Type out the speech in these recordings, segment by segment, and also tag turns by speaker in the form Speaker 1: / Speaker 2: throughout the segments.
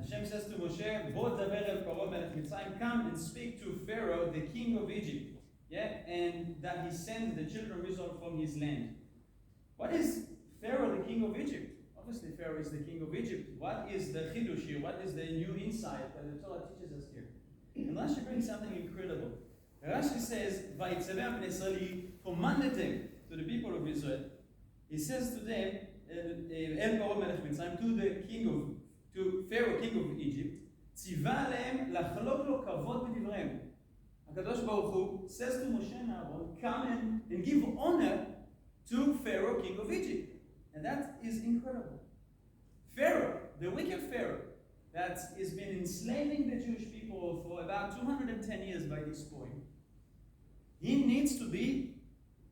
Speaker 1: Hashem says to Moshe, "Bo daber el Paro melech Mitzrayim, come and speak to Pharaoh, the king of Egypt, and that he sends the children of Israel from his land." What is Pharaoh, the king of Egypt? Obviously, Pharaoh is the king of Egypt. What is the chidush here? What is the new insight that the Torah teaches us here? And Rashi brings something incredible. Rashi says, "Vayitzaveh bnei Israel," he commanded them, to the people of Israel. He says to them, "El Paro melech Mitzrayim," to Pharaoh, king of Egypt, "Tziva alehem lachlok lo kavod b'divreim." HaKadosh Baruch Hu says to Moshe and Aaron, come and give honor to Pharaoh, king of Egypt. And that is incredible. Pharaoh, the wicked Pharaoh, that has been enslaving the Jewish people for about 210 years by this point, he needs to be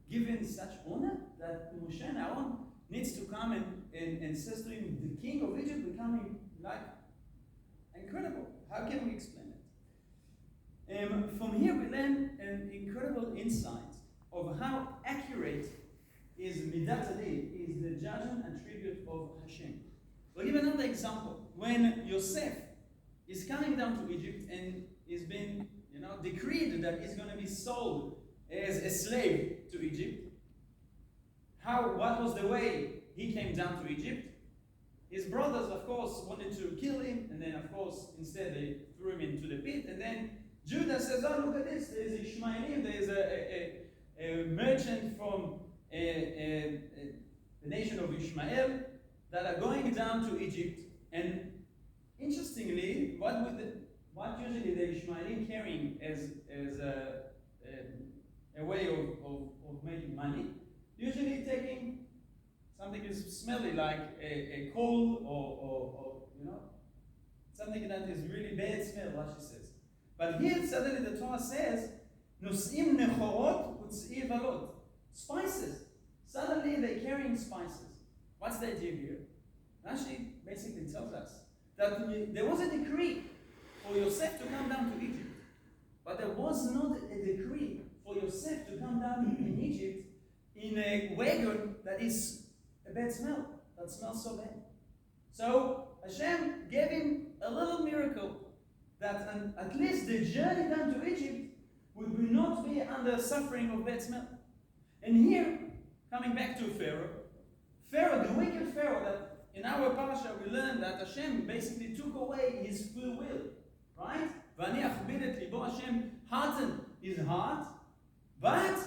Speaker 1: given such honor that Moshe and Aaron needs to come and says to him, the king of Egypt becoming like incredible. How can we explain it? From here we learn an incredible insight of how accurate is Midat Adin, is the judgment attribute of Hashem. We'll give another example. When Yosef is coming down to Egypt and is been, decreed that he's going to be sold as a slave to Egypt, what was the way he came down to Egypt? His brothers, of course, wanted to kill him, and then, of course, instead they threw him into the pit, and then Judah says, "Oh, look at this, there's Ishmaelim, there's a merchant from the nation of Ishmael that are going down to Egypt." And interestingly, what usually the Ishmaelim carrying as a way of making money? Usually taking something is smelly, like a coal or something that is really bad smell, Rashi says. But here suddenly the Torah says, "Nosim nechorot utz'i valot." Spices. Suddenly they're carrying spices. What's the idea here? Rashi basically tells us that there was a decree for Yosef to come down to Egypt. But there was not a decree for Yosef to come down in Egypt in a wagon that is a bad smell, that smells so bad. So Hashem gave him a little miracle that at least the journey down to Egypt would not be under suffering of bad smell. And here, coming back to Pharaoh, the wicked Pharaoh, that in our parasha we learned that Hashem basically took away his free will, right? V'ani achbid libo, Hashem hardened his heart, but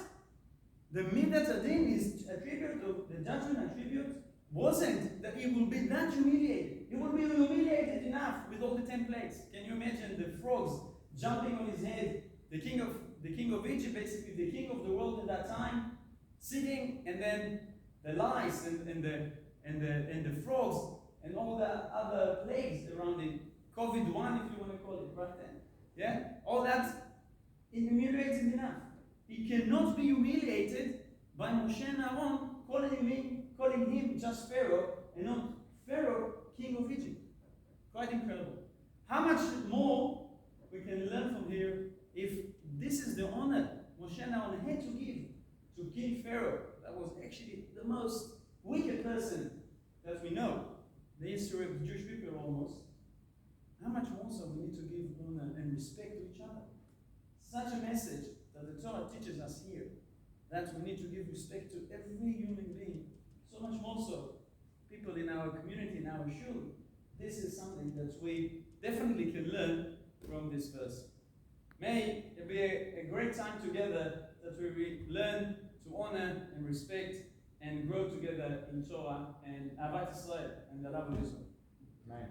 Speaker 1: the midat adin, his attribute of the judgment attribute, wasn't that he will be that humiliated. He will be humiliated enough with all the 10 plagues. Can you imagine the frogs jumping on his head? The king of Egypt, basically the king of the world at that time, sitting, and then the lice and the frogs and all the other plagues around it. COVID-1, if you want to call it, right then. Yeah, all that humiliated enough. He cannot be humiliated by Moshe and Aaron calling him just Pharaoh and not Pharaoh, king of Egypt. Quite incredible. How much more we can learn from here if this is the honor Moshe and Aaron had to give to King Pharaoh, that was actually the most wicked person that we know, the history of the Jewish people almost. How much more so we need to give honor and respect to each other? Such a message that the Torah teaches us here, that we need to give respect to every human being. So much more so, people in our community, in our shul. This is something that we definitely can learn from this verse. May it be a great time together that we learn to honor and respect and grow together in Torah and Ahavat Israel and the love of Israel. Amen.